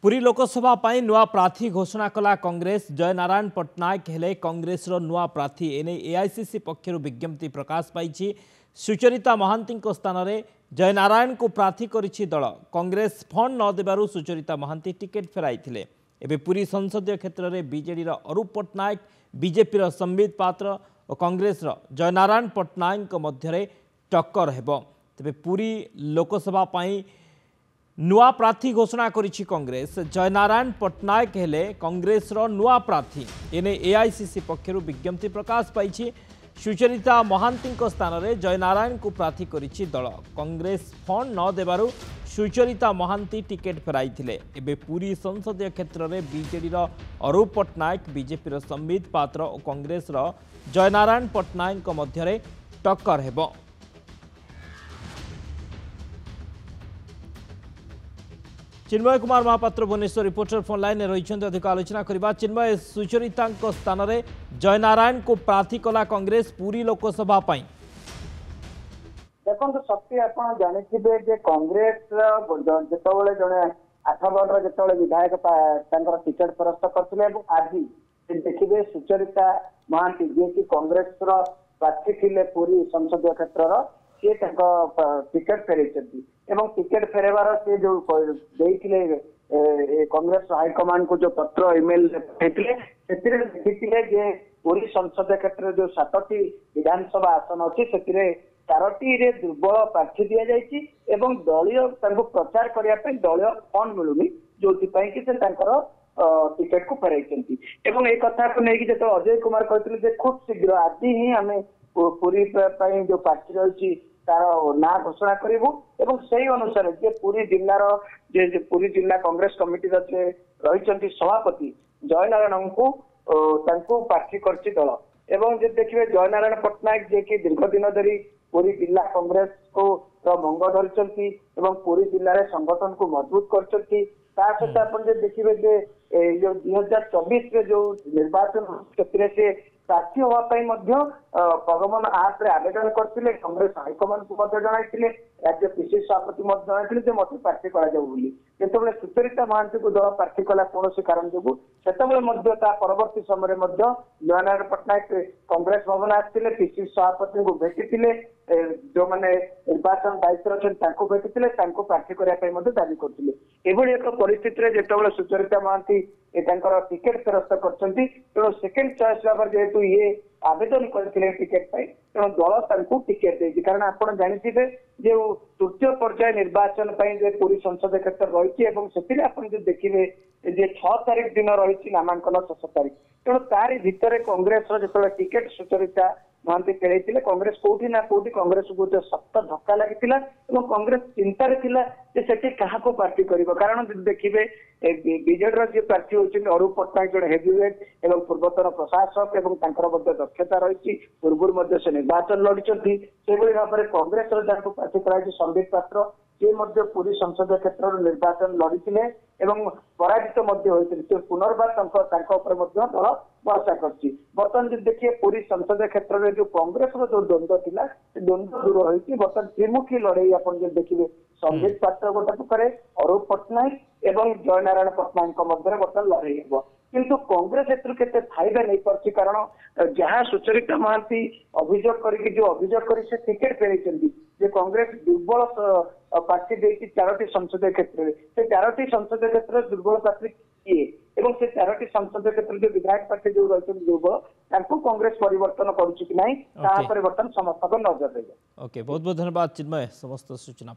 पुरी लोकसभा पाई नुआ प्रार्थी घोषणा कला कांग्रेस। जयनारायण पट्टनायक हेले कांग्रेस नुआ प्रार्थी एने एआईसीसी पक्षर विज्ञप्ति प्रकाश पाई। सुचरिता महांती स्थान में जयनारायण को प्रार्थी करिछि दल। कांग्रेस फंड न देबारु सुचरिता महांती टिकेट फेराई थिले। एबे पुरी संसदीय क्षेत्र में बीजेडी अरूप पट्टनायक, बीजेपी संबित पात्र और कांग्रेस जयनारायण पट्टनायक मध्य टक्कर हेबो। तेबे पुरी लोकसभा पाई नुआ प्रार्थी घोषणा करिछि कांग्रेस। जयनारायण पट्टनायक हेले कांग्रेस नुआ प्रार्थी एने एआईसीसी पक्षर विज्ञप्ति प्रकाश पाई। सुचरिता महांती स्थान में जयनारायण को प्रार्थी करिछि दल। कांग्रेस फंड न देबारु सुचरिता महांती टिकेट फेराई थिले। एबे पुरी संसदीय क्षेत्र में बीजेडी अरूप पट्टनायक, बीजेपी संबित पात्र और कांग्रेस जयनारायण पट्टनायक मध्य टक्कर हेबो। Chinmay Kumar Mahapatra Bhubaneswar reporter phone line रही अधिक आलोचना करबा। चिन्मय, सुचरिता स्थान में जयनारायण को प्रार्थी कला कांग्रेस पुरी लोकसभा पाई। देखो सत्य आप जानिथिबे जे कांग्रेस जेतबेले जने 8 वर्ष जेतबेले विधायक टिकेट फरस्त करथिले आज देखिए सुचरिता महांती जे कि कांग्रेस प्रार्थी थिले पूरी संसदीय क्षेत्र सी टिकेट फेरई टिकेट फेरबार सी जो कांग्रेस हाईकमांड को जो पत्र इमेल देखिए जे पूरी संसदीय क्षेत्र जो 7टी विधानसभा आसन अच्छी से 4टी दुर्बल प्रार्थी दि जाइए दलीय प्रचार करने दलीय फंड मिलूनी जो कि टिकेट को फेरई कथा को लेकिन जो अजय कुमार कहते खूब शीघ्र आज ही आम पूरी जो प्रार्थी रही तार ना घोषणा करूँ से अनुसार जे पूरी जिलार पूरी जिला कांग्रेस कमिटी रही सभापति जयनारायण को प्रार्थी करछि दल। एवं जे देखिए जयनारायण पट्टनायक जे कि दीर्घ दिन धरी पूरी जिला कांग्रेस को मंग धरी पूरी जिले में संगठन को मजबूत कर सहित आप देखिए जे 2024 जो निर्वाचन से प्रार्थी होगा प्रगमन आप आवेदन करते कांग्रेस हाईकमांड को जन राज्य पीसीसी सभापति जन मत प्रार्थी करते सुचरिता महांती को दल प्रार्थी कला कौन कारण जो परवर्ती समय जयनारायण पट्टनायक कांग्रेस भवन आते पीसीसी सभापति को भेटी जो मैंने निर्वाचन दायित्व अच्छे भेटी प्रार्थी करने दावी करते एक परिस्थिति जो सुचरिता महांती टिकेट फेरस्त कर सेकेंड चॉइस भाव जेहेतु ये आवेदन करते टिकेट तेणु दल टिकेट दे कारण आप जानिथिबे जो तृतीय पर्याय निर्वाचन पूरी संसदीय क्षेत्र रही देखिए 6 तारीख दिन रही नामांकन 6 तारीख तेणु तारी भितर कांग्रेस जो टिकेट सुचरिता महांती खेलते कांग्रेस कौटी ना कौटी कांग्रेस को सख्त धक्का लगी कांग्रेस चिंतार क्या प्रार्थी कर कारण देखिए बीजेडी जी प्रार्थी होती अरूप पट्टनायक जो हेवीवेट और पूर्वतन प्रशासक और दक्षता रही पूर्व से निर्वाचन लड़ी भाव में कांग्रेस प्रार्थी कर संबित पात्र सी पूरी संसदीय क्षेत्र निर्वाचन लड़ी पराजित होते पुनर्बार दल भरोसा कर बर्तमान देखिए पूरी संसदीय क्षेत्र में जो कांग्रेस जो द्वंद्व था द्वंद्व दूर होती बर्तमान त्रिमुखी लड़ई आप देखिए संबित पात्र गोटे पक्षे अरूप पट्टनायक एवं जयनारायण पट्टनायक मध्य बर्तमान लड़ई हो किंतु कांग्रेस के फायदा नहीं पार्टी कारण जहाँ सुचरिता महांती अभियोग करके जो अभियोग कर टिकेट फेरई कांग्रेस दुर्बल प्रार्थी देखिए 4टी संसदीय क्षेत्र में से 4टी संसदीय क्षेत्र दुर्बल प्रार्थी किए एवं से 4टी संसदीय क्षेत्र जो विधायक प्रार्थी जो रही दुर्बल कांग्रेस परिवर्तन करुच्ची कि ना बर्तमान समर्थक नजर रही। ओके, बहुत बहुत धन्यवाद चिन्मय समस्त सूचना।